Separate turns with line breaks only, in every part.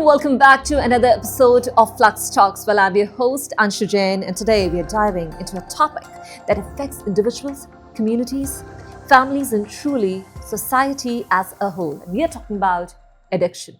welcome back to another episode of Fluxx Talks. Well, I'm your host, Anshu Jain, and today we are diving into a topic that affects individuals, communities, families, and truly society as a whole. And we are talking about addiction.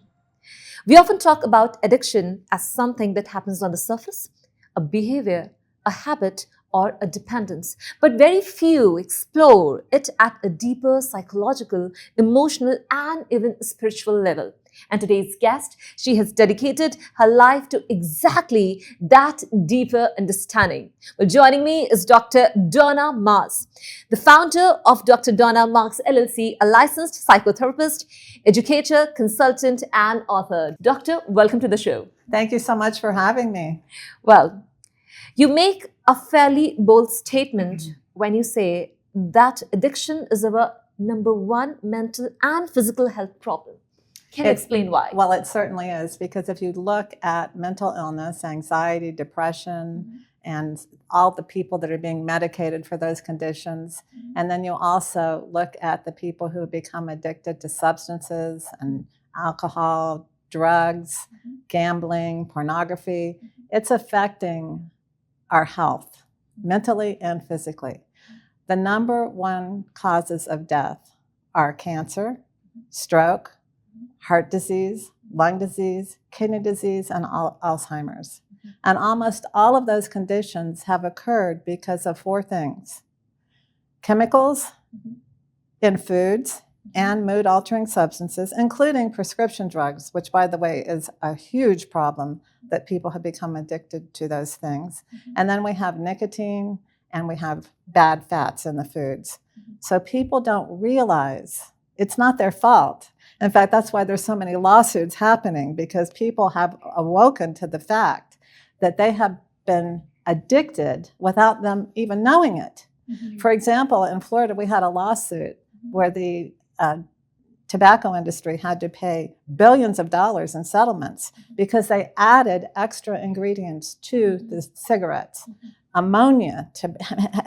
We often talk about addiction as something that happens on the surface, a behavior, a habit, or a dependence, but very few explore it at a deeper psychological, emotional, and even spiritual level. And today's guest, she has dedicated her life to exactly that deeper understanding. Well, joining me is Dr. Donna Marks, the founder of Dr. Donna Marks LLC, a licensed psychotherapist, educator, consultant, and author. Doctor, welcome to the show.
Thank you so much for having me.
Well, you make a fairly bold statement when you say that addiction is our number one mental and physical health problem. Can you explain why?
Well, it certainly is, because if you look at mental illness, anxiety, depression, and all the people that are being medicated for those conditions, and then you also look at the people who become addicted to substances and alcohol, drugs, gambling, pornography, it's affecting our health, mentally and physically. The number one causes of death are cancer, stroke, heart disease, lung disease, kidney disease, and Alzheimer's. And almost all of those conditions have occurred because of four things: chemicals in foods and mood-altering substances, including prescription drugs, which, by the way, is a huge problem that people have become addicted to those things. And then we have nicotine, and we have bad fats in the foods. So people don't realize it's not their fault. In fact, that's why there's so many lawsuits happening, because people have awoken to the fact that they have been addicted without them even knowing it. For example, in Florida, we had a lawsuit where the tobacco industry had to pay billions of dollars in settlements because they added extra ingredients to the cigarettes. Ammonia to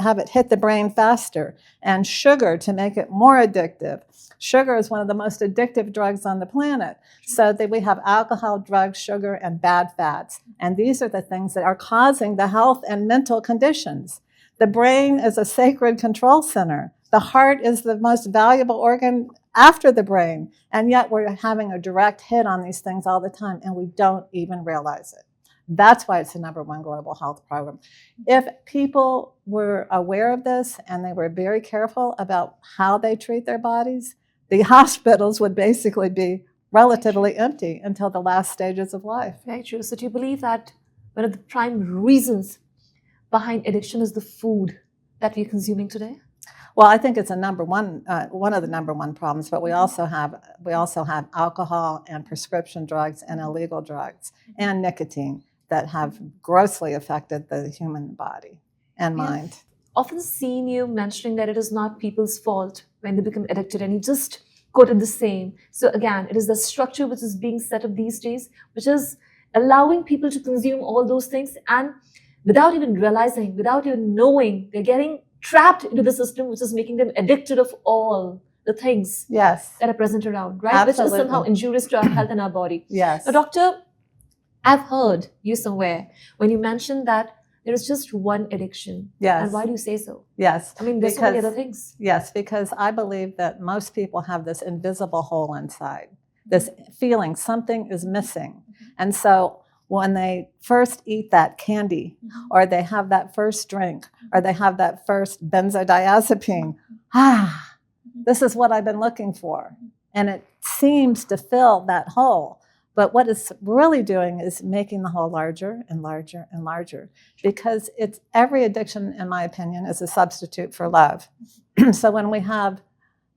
have it hit the brain faster, and sugar to make it more addictive. Sugar is one of the most addictive drugs on the planet. So that we have alcohol, drugs, sugar, and bad fats. And these are the things that are causing the health and mental conditions. The brain is a sacred control center. The heart is the most valuable organ after the brain. And yet we're having a direct hit on these things all the time, and we don't even realize it. That's why it's the number one global health problem. If people were aware of this and they were very careful about how they treat their bodies, the hospitals would basically be relatively empty until the last stages of life.
Very true. So do you believe that one of the prime reasons behind addiction is the food that we're consuming today?
Well, I think it's one of the number one problems, but we also have alcohol and prescription drugs and illegal drugs and nicotine that have grossly affected the human body and mind.
I've often seen you mentioning that it is not people's fault when they become addicted, and you just quoted the same. So again, it is the structure which is being set up these days, which is allowing people to consume all those things, and without even realizing, without even knowing, they're getting trapped into the system, which is making them addicted of all the things that are present around, right?
Absolutely.
Which is somehow injurious to our health and our body.
Yes.
Now, doctor, I've heard you somewhere when you mentioned that there is just one addiction.
Yes.
And why do you say so?
Yes.
I mean, there's so many other things.
Yes, because I believe that most people have this invisible hole inside, this feeling something is missing. And so when they first eat that candy, or they have that first drink, or they have that first benzodiazepine, this is what I've been looking for. And it seems to fill that hole. But what it's really doing is making the hole larger and larger and larger, because every addiction, in my opinion, is a substitute for love. So when we have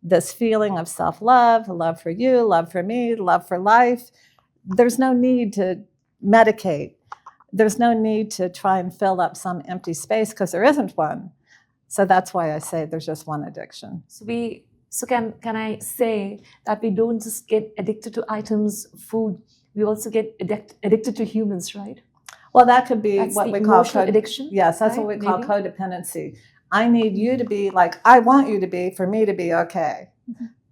this feeling of self-love, love for you, love for me, love for life, there's no need to medicate. There's no need to try and fill up some empty space, because there isn't one. So that's why I say there's just one addiction.
So can I say that we don't just get addicted to items, food, we also get addicted to humans, right?
Well, that could be
That's
what
the
we call
addiction.
Yes, that's
right?
what we call
Maybe?
codependency. I need you to be like I want you to be for me to be okay.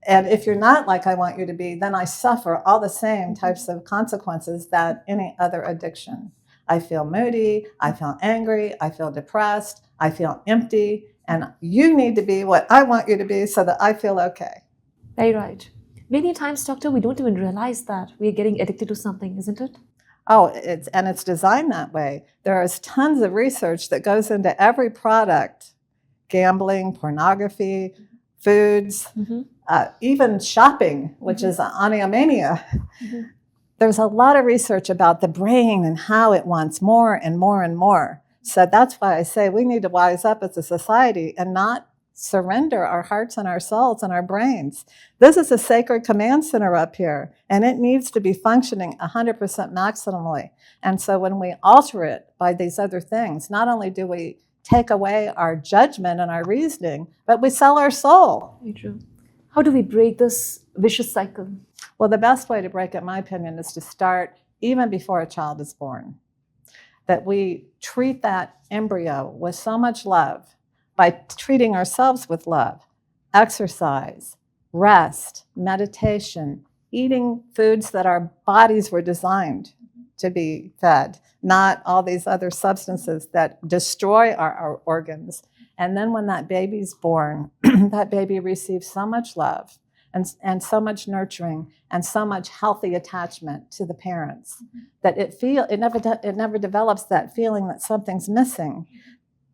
And if you're not like I want you to be, then I suffer all the same types of consequences that any other addiction. I feel moody, I feel angry, I feel depressed, I feel empty, and you need to be what I want you to be so that I feel okay.
Very right. Many times, doctor, we don't even realize that we're getting addicted to something, isn't it?
Oh, it's designed that way. There is tons of research that goes into every product, gambling, pornography, foods, even shopping, which is oniomania. There's a lot of research about the brain and how it wants more and more and more. So that's why I say we need to wise up as a society and not surrender our hearts and our souls and our brains. This is a sacred command center up here, and it needs to be functioning 100% maximally. And so when we alter it by these other things, not only do we take away our judgment and our reasoning, but we sell our soul.
Very true. How do we break this vicious cycle?
Well, the best way to break it, in my opinion, is to start even before a child is born. That we treat that embryo with so much love by treating ourselves with love. Exercise, rest, meditation, eating foods that our bodies were designed to be fed, not all these other substances that destroy our organs. And then when that baby's born, that baby receives so much love and so much nurturing and so much healthy attachment to the parents that it never develops that feeling that something's missing.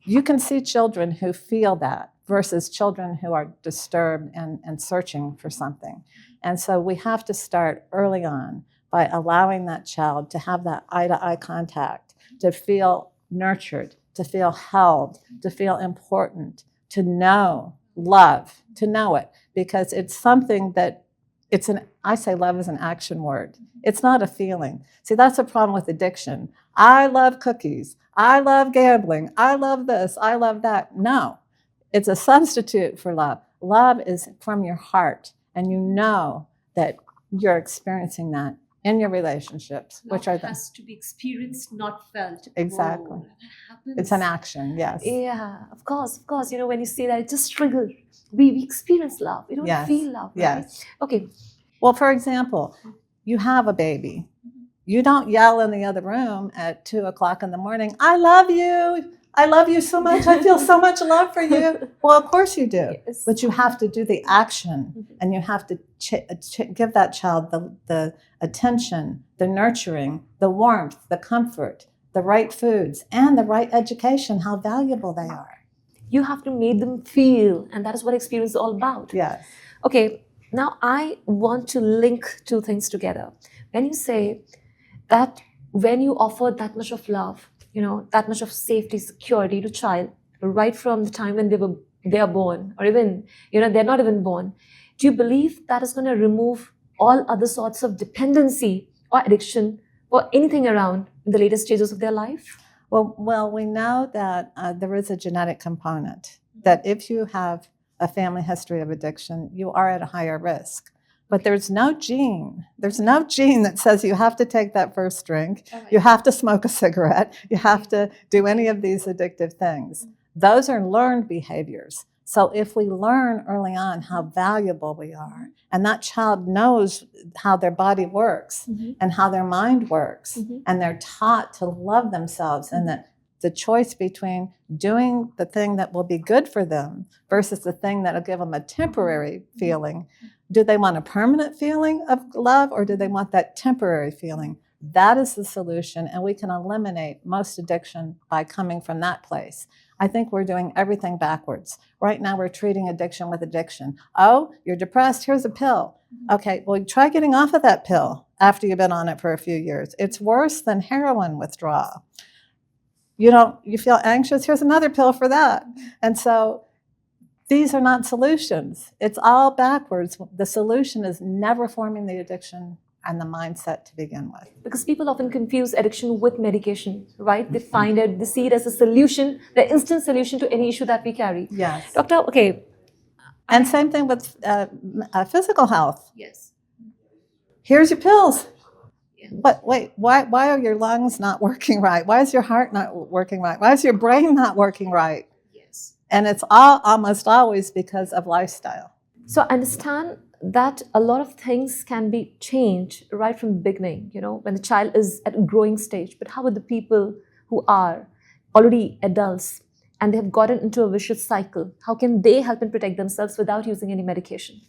You can see children who feel that versus children who are disturbed and searching for something. And so we have to start early on by allowing that child to have that eye-to-eye contact, to feel nurtured, to feel held, to feel important, to know love, to know it, because it's something that I say love is an action word. It's not a feeling. See, that's a problem with addiction. I love cookies. I love gambling. I love this. I love that. No, it's a substitute for love. Love is from your heart, and you know that you're experiencing that in your relationships,
Love
which are
has to be experienced, not felt.
Exactly.
Whoa, that happens.
It's an action, yes.
Yeah, of course. You know, when you say that, it just triggers. We experience love. We don't
Yes.
feel love, right?
Yes.
Okay.
Well, for example, you have a baby. You don't yell in the other room at 2:00 in the morning, I love you. I love you so much. I feel so much love for you. Well, of course you do.
Yes.
But you have to do the action, and you have to give that child the attention, the nurturing, the warmth, the comfort, the right foods, and the right education, how valuable they are.
You have to make them feel, and that is what experience is all about.
Yes.
Okay, now I want to link two things together. When you say that when you offer that much of love, you know, that much of safety, security to child, right from the time when they are born, or even, you know, they're not even born, do you believe that is going to remove all other sorts of dependency or addiction or anything around in the later stages of their life?
Well, we know that there is a genetic component, that if you have a family history of addiction, you are at a higher risk. But there's no gene that says you have to take that first drink, you have to smoke a cigarette, you have to do any of these addictive things. Those are learned behaviors. So if we learn early on how valuable we are, and that child knows how their body works and how their mind works, and they're taught to love themselves, and that the choice between doing the thing that will be good for them versus the thing that will give them a temporary feeling. Do they want a permanent feeling of love, or do they want that temporary feeling? That is the solution, and we can eliminate most addiction by coming from that place. I think we're doing everything backwards. Right now we're treating addiction with addiction. Oh, you're depressed, here's a pill. Okay, well, try getting off of that pill after you've been on it for a few years. It's worse than heroin withdrawal. You feel anxious, here's another pill for that. And so these are not solutions. It's all backwards. The solution is never forming the addiction and the mindset to begin with.
Because people often confuse addiction with medication, right? They find it, they see it as a solution, the instant solution to any issue that we carry.
Yes.
Doctor, okay.
And same thing with physical health.
Yes.
Here's your pills.
Yeah.
But wait, why are your lungs not working right? Why is your heart not working right? Why is your brain not working right?
Yes.
And it's almost always because of lifestyle.
So I understand that a lot of things can be changed right from the beginning, when the child is at a growing stage. But how about the people who are already adults and they have gotten into a vicious cycle? How can they help and protect themselves without using any medication?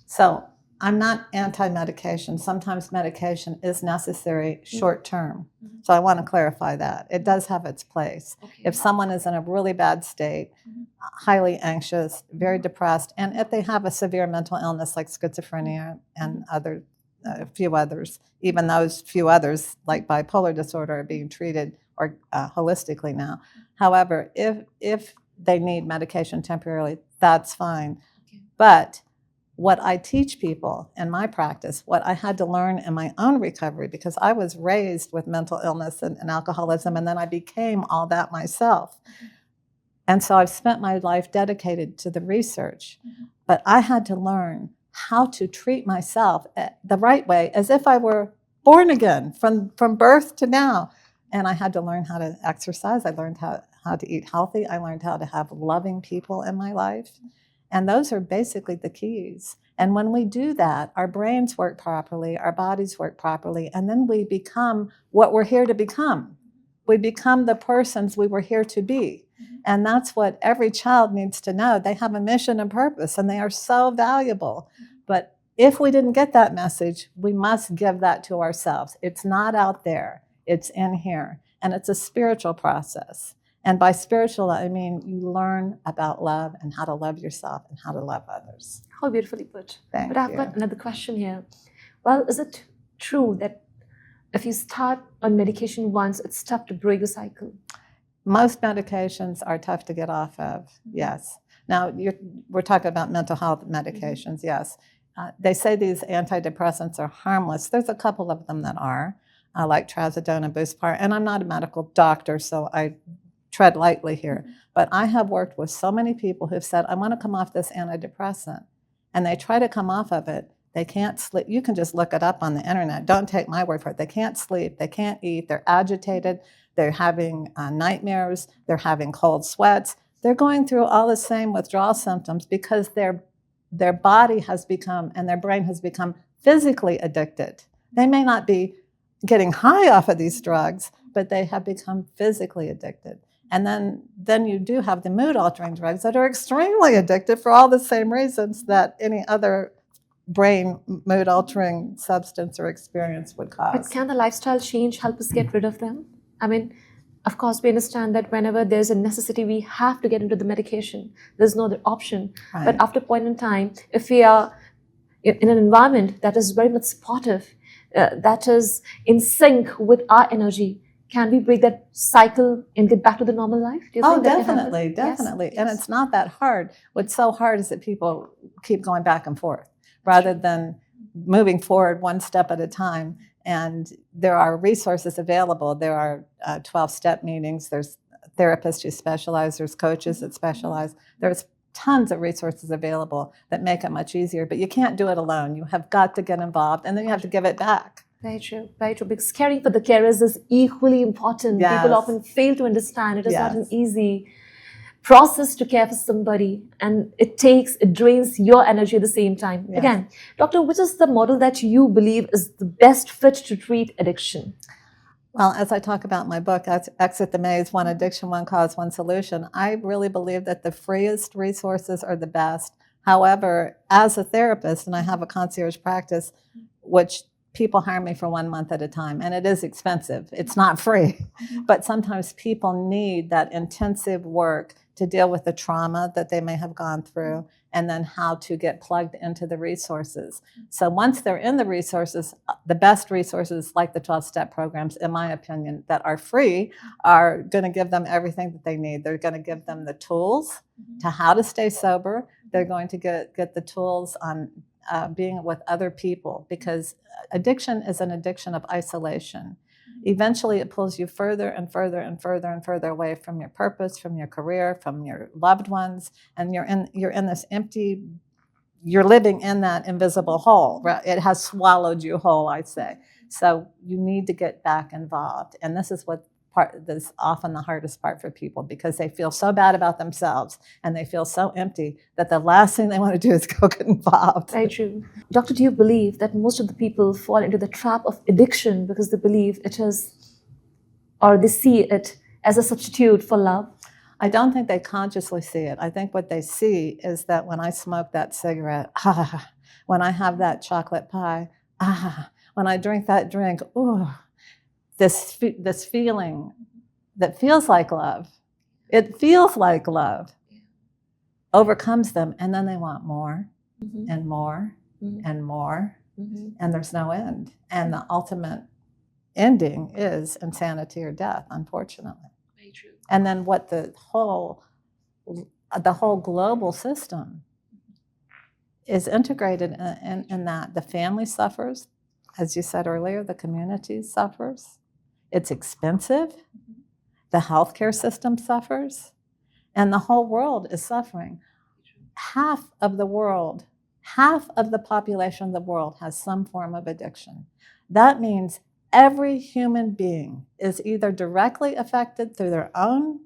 So I'm not anti-medication. Sometimes medication is necessary short term. So I want to clarify that. It does have its place.
Okay.
If someone is in a really bad state, highly anxious, very depressed, and if they have a severe mental illness like schizophrenia and a few others, even those few others like bipolar disorder are being treated or holistically now. However, if they need medication temporarily, that's fine.
Okay.
But what I teach people in my practice, what I had to learn in my own recovery, because I was raised with mental illness and alcoholism, and then I became all that myself. And so I've spent my life dedicated to the research. But I had to learn how to treat myself the right way, as if I were born again from birth to now. And I had to learn how to exercise. I learned how to eat healthy. I learned how to have loving people in my life. And those are basically the keys. And when we do that, our brains work properly, our bodies work properly, and then we become what we're here to become. We become the persons we were here to be. And that's what every child needs to know. They have a mission and purpose, and they are so valuable. But if we didn't get that message, we must give that to ourselves. It's not out there. It's in here. And it's a spiritual process. And by spiritual, I mean you learn about love and how to love yourself and how to love others.
How beautifully put.
Thank
but I've
you.
got another question here. Well, is it true that if you start on medication once, it's tough to break the cycle?
Most medications are tough to get off of, yes. Now, we're talking about mental health medications, yes. They say these antidepressants are harmless. There's a couple of them that are, like trazodone and Buspar. And I'm not a medical doctor, so I tread lightly here. But I have worked with so many people who've said, I want to come off this antidepressant. And they try to come off of it. They can't sleep. You can just look it up on the internet. Don't take my word for it. They can't sleep. They can't eat. They're agitated. They're having nightmares. They're having cold sweats. They're going through all the same withdrawal symptoms because their body has become and their brain has become physically addicted. They may not be getting high off of these drugs, but they have become physically addicted. And then you do have the mood-altering drugs that are extremely addictive for all the same reasons that any other brain mood-altering substance or experience would cause.
But can the lifestyle change help us get rid of them? I mean, of course, we understand that whenever there's a necessity, we have to get into the medication. There's no other option.
Right.
But after a point in time, if we are in an environment that is very much supportive, that is in sync with our energy, can we break that cycle and get back to the normal life? Do you think that
definitely.
Yes.
And it's not that hard. What's so hard is that people keep going back and forth rather than moving forward one step at a time. And there are resources available. There are 12-step meetings. There's therapists who specialize. There's coaches that specialize. There's tons of resources available that make it much easier. But you can't do it alone. You have got to get involved, and then you have to give it back.
Very true, very true. Because caring for the carers is equally important.
Yes.
People often fail to understand it is
Yes.
not an easy process to care for somebody, and it drains your energy at the same time.
Yes.
Again, doctor, which is the model that you believe is the best fit to treat addiction?
Well, as I talk about in my book, Exit the Maze, One Addiction, One Cause, One Solution, I really believe that the freest resources are the best. However, as a therapist, and I have a concierge practice, which people hire me for 1 month at a time, and it is expensive. It's not free. But sometimes people need that intensive work to deal with the trauma that they may have gone through, and then how to get plugged into the resources. So once they're in the resources, the best resources like the 12-step programs, in my opinion, that are free are going to give them everything that they need. They're going to give them the tools to how to stay sober. They're going to get the tools on being with other people, because addiction is an addiction of isolation. Eventually, it pulls you further and further and further and further away from your purpose, from your career, from your loved ones, and you're in this empty. You're living in that invisible hole. Right? It has swallowed you whole, I'd say. So you need to get back involved, and this is what that's often the hardest part for people, because they feel so bad about themselves and they feel so empty that the last thing they want to do is go get involved.
Very true. Doctor, do you believe that most of the people fall into the trap of addiction because they believe it is, or they see it as a substitute for love?
I don't think they consciously see it. I think what they see is that when I smoke that cigarette, when I have that chocolate pie, when I drink that drink, this feeling that feels like love, it feels like love, overcomes them, and then they want more and more and more, and there's no end. And the ultimate ending is insanity or death, unfortunately.
Very true.
And then what the whole global system is integrated in that the family suffers, as you said earlier, the community suffers. It's expensive. The healthcare system suffers, and the whole world is suffering. Half of the population of the world has some form of addiction. That means every human being is either directly affected through their own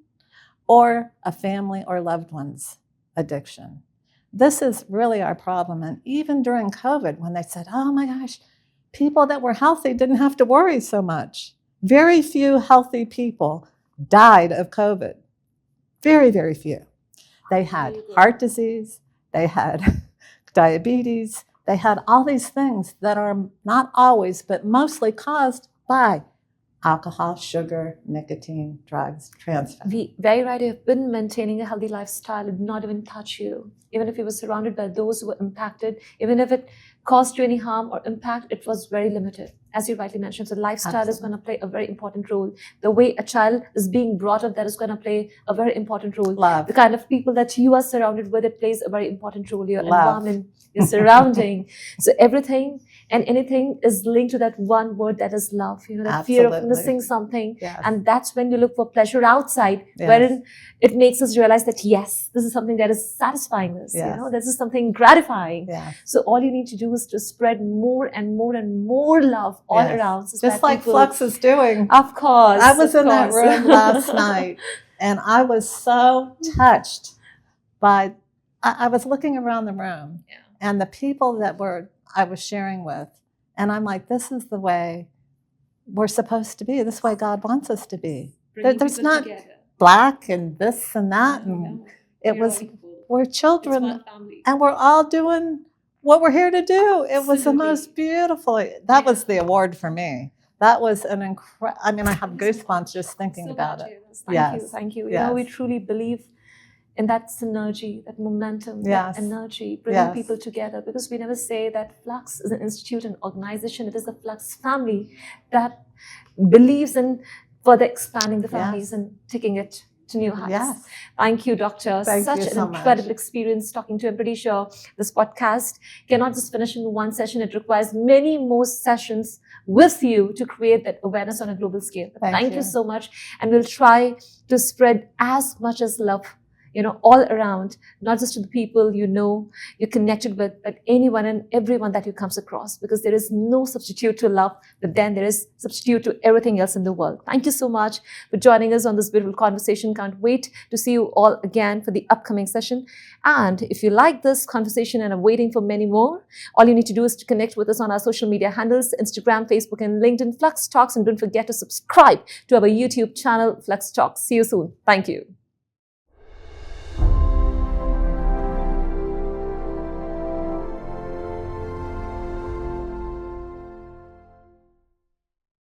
or a family or loved one's addiction. This is really our problem. And even during COVID, when they said, oh my gosh, people that were healthy didn't have to worry so much. Very few healthy people died of COVID. Very, very few. They had heart disease, they had diabetes, they had all these things that are not always, but mostly caused by alcohol, sugar, nicotine, drugs, trans fat.
The very right, you've been maintaining a healthy lifestyle, it did not even touch you. Even if you were surrounded by those who were impacted, even if it caused you any harm or impact, it was very limited. As you rightly mentioned, so lifestyle is going to play a very important role. The way a child is being brought up, that is going to play a very important role.
Love.
The kind of people that you are surrounded with, it plays a very important role. Your environment, your surrounding. So everything and anything is linked to that one word, that is love. You know, that fear of missing something.
Yes.
And that's when you look for pleasure outside, wherein it makes us realize that, yes, this is something that is satisfying us.
Yes.
You know, this is something gratifying.
Yes.
So all you need to do is to spread more and more and more love all around. So
just like Fluxx is doing.
Of course.
I was in that room last night, and I was so touched by, I was looking around the room and the people that I was sharing with, and I'm like, this is the way we're supposed to be. This is the way God wants us to be. There's not black and this and that. And it was, we're children, and we're all doing what we're here to do. It was the most beautiful. That was the award for me. That was an incredible, I mean, I have goosebumps just thinking about it.
Thank you. You know, we truly believe in that synergy, that momentum, that energy, bringing people together, because we never say that Fluxx is an institute, an organization. It is the Fluxx family that believes in further expanding the families and taking it to new heights.
Yes.
Thank you, Doctor. Such an incredible experience talking to you. I'm pretty sure this podcast cannot just finish in one session. It requires many more sessions with you to create that awareness on a global scale. Thank you so much. And we'll try to spread as much as love, you know, all around, not just to the people you know, you're connected with, but anyone and everyone that you comes across, because there is no substitute to love, but then there is substitute to everything else in the world. Thank you so much for joining us on this beautiful conversation. Can't wait to see you all again for the upcoming session. And if you like this conversation and are waiting for many more, all you need to do is to connect with us on our social media handles, Instagram, Facebook, and LinkedIn, Fluxx Talks. And don't forget to subscribe to our YouTube channel, Fluxx Talks. See you soon. Thank you.